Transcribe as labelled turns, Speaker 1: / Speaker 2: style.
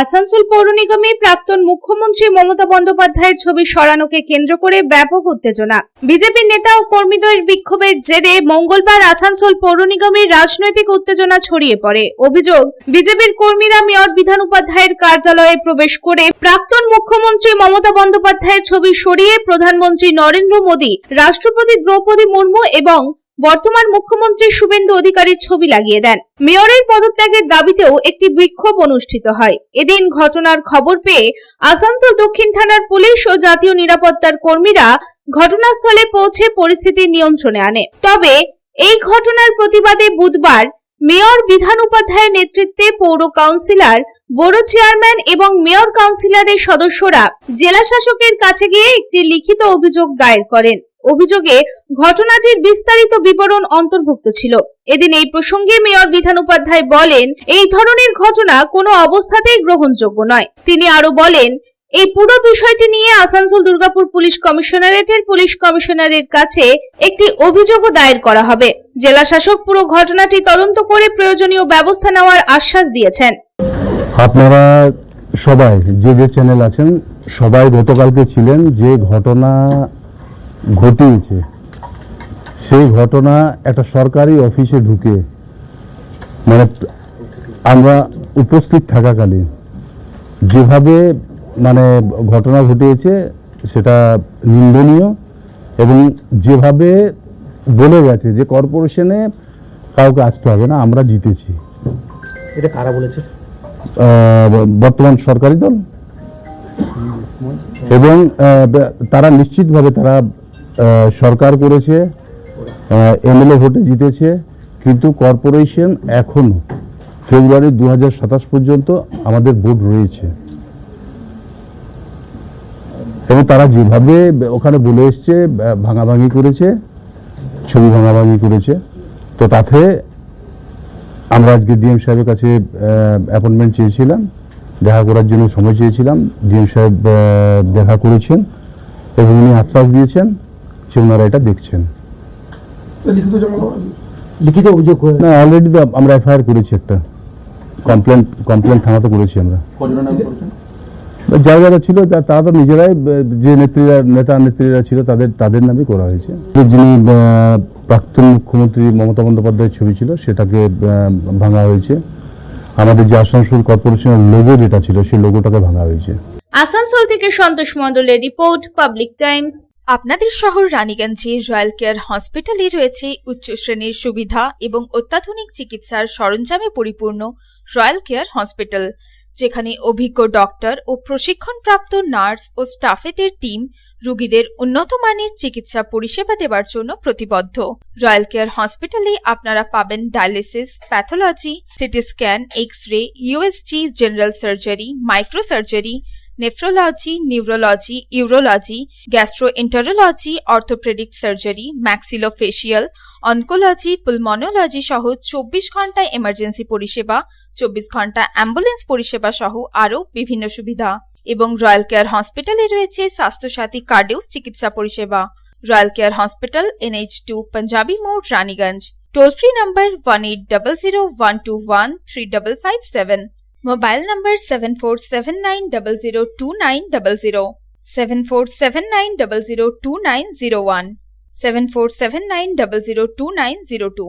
Speaker 1: আসানসোল পৌর নিগমে প্রাক্তন মুখ্যমন্ত্রী মমতা বন্দ্যোপাধ্যায়ের ছবি সরানোকে কেন্দ্র করে ব্যাপক উত্তেজনা। বিজেপির নেতা ও কর্মীদের বিক্ষোভের জেরে মঙ্গলবার আসানসোল পৌর নিগমের রাজনৈতিক উত্তেজনা ছড়িয়ে পড়ে। অভিযোগ, বিজেপির কর্মীরা মেয়র বিধান উপাধ্যায়ের কার্যালয়ে প্রবেশ করে প্রাক্তন মুখ্যমন্ত্রী মমতা বন্দ্যোপাধ্যায়ের ছবি সরিয়ে প্রধানমন্ত্রী নরেন্দ্র মোদী, রাষ্ট্রপতি দ্রৌপদী মুর্মু এবং বর্তমান মুখ্যমন্ত্রী শুভেন্দু অধিকারীর ছবি লাগিয়ে দেন। মেয়রের পদত্যাগের দাবিতেও একটি বিক্ষোভ অনুষ্ঠিত হয়। এদিন ঘটনার খবর পেয়ে আসানসোল দক্ষিণ থানার পুলিশ ও জাতীয় নিরাপত্তার কর্মীরা ঘটনাস্থলে পৌঁছে পরিস্থিতি নিয়ন্ত্রণে আনে। তবে এই ঘটনার প্রতিবাদে বুধবার মেয়র বিধান উপাধ্যায়ের নেতৃত্বে পৌর কাউন্সিলর, বড় চেয়ারম্যান এবং মেয়র কাউন্সিলরের সদস্যরা জেলা শাসকের কাছে গিয়ে একটি লিখিত অভিযোগ দায়ের করেন। অভিযোগে ঘটনাটির বিস্তারিত বিবরণ অন্তর্ভুক্ত ছিল। এদিন এই প্রসঙ্গে মেয়র বিধান উপাধ্যায় বলেন, এই ধরনের ঘটনা কোনো অবস্থাতেই গ্রহণযোগ্য নয়। তিনি আরো বলেন, এই পুরো বিষয়টি নিয়ে আসানসোল দুর্গাপুর পুলিশ কমিশনারেটের পুলিশ কমিশনারের কাছে একটি অভিযোগও দায়ের করা হবে। জেলা শাসক পুরো ঘটনাটি তদন্ত করে প্রয়োজনীয় ব্যবস্থা নেওয়ার আশ্বাস দিয়েছেন।
Speaker 2: আপনারা সবাই যে চ্যানেল আছেন সবাই গতকালকে ছিলেন, যে ঘটনা ঘটিয়েছে সেই ঘটনা একটা সরকারি অফিসে ঢুকে, মানে আমরা উপস্থিত থাকাকালীন যেভাবে ঘটনা ঘটিয়েছে সেটা নিন্দনীয়, এবং যেভাবে বলে গেছে যে কর্পোরেশনে কাউকে আসতে হবে না, আমরা জিতেছি।
Speaker 3: এটা কারা বলেছে?
Speaker 2: বর্তমান সরকারি দল, এবং তারা নিশ্চিতভাবে তারা সরকার করেছে, এমএলএ ভোটে জিতেছে, কিন্তু কর্পোরেশন এখনো ফেব্রুয়ারি 2027 পর্যন্ত আমাদের ভোট রয়েছে। এবং তারা যেভাবে ওখানে বলে এসছে, ভাঙাভাঙি করেছে, ছবি ভাঙাভাঙি করেছে, তো তাতে আমরা আজকে ডিএম সাহেবের কাছে অ্যাপয়েন্টমেন্ট চেয়েছিলাম, দেখা করার জন্য সময় চেয়েছিলাম। ডিএম সাহেব দেখা করেছেন এবং উনি আশ্বাস দিয়েছেন যে ওনারা এটা দেখছেন।
Speaker 3: লিখিত অভিযোগ
Speaker 2: না, অলরেডি তো আমরা এফআইআর করেছি, একটা কমপ্লেন থানাতে করেছি আমরা। যারা ছিল তারা তো নিজেরাই, যে নেতা নেত্রীরা ছিল তাদের নামে করা হয়েছে। যিনি প্রাক্তন মুখ্যমন্ত্রী মমতা বন্দ্যোপাধ্যায়ের ছবি ছিল সেটাকে ভাঙা হয়েছে। আমাদের যে আসানসোল কর্পোরেশনের লোগো যেটা ছিল সেই লোগোটাকে ভাঙা হয়েছে।
Speaker 1: আসানসোল থেকে সন্তোষ মণ্ডলের রিপোর্ট, পাবলিক টাইমস।
Speaker 4: আপনাদের শহর রানীগঞ্জে রয়্যাল কেয়ার হসপিটালে রয়েছে উচ্চ শ্রেণীর সুবিধা এবং অত্যাধুনিক চিকিৎসার সরঞ্জামে পরিপূর্ণ রয়্যাল কেয়ার হসপিটাল, যেখানে অভিজ্ঞ ডক্টর ও প্রশিক্ষণপ্রাপ্ত নার্স ও স্টাফেদের টিম রোগীদের উন্নত মানের চিকিৎসা পরিষেবা দেওয়ার জন্য প্রতিবদ্ধ। রয়্যাল কেয়ার হসপিটালে আপনারা পাবেন dialysis, pathology, CT scan, X-ray, USG, general surgery, micro surgery, nephrology, neurology, urology, gastroenterology, orthopaedic surgery, maxillofacial, oncology, pulmonology সহ 24 ঘন্টা এমার্জেন্সি পরিষেবা, 24 ঘন্টা অ্যাম্বুলেন্স পরিষেবা সহ আরও বিভিন্ন সুবিধা। এবং রয়্যাল কেয়ার হসপিটালে রয়েছে স্বাস্থ্যসাথী কার্ডেও চিকিৎসা পরিষেবা। Royal care hospital, NH2 panjabi মোড়, Raniganj. Toll free number 1800-121-3557। Mobile number 7479002900, 7479002901, 7479002902।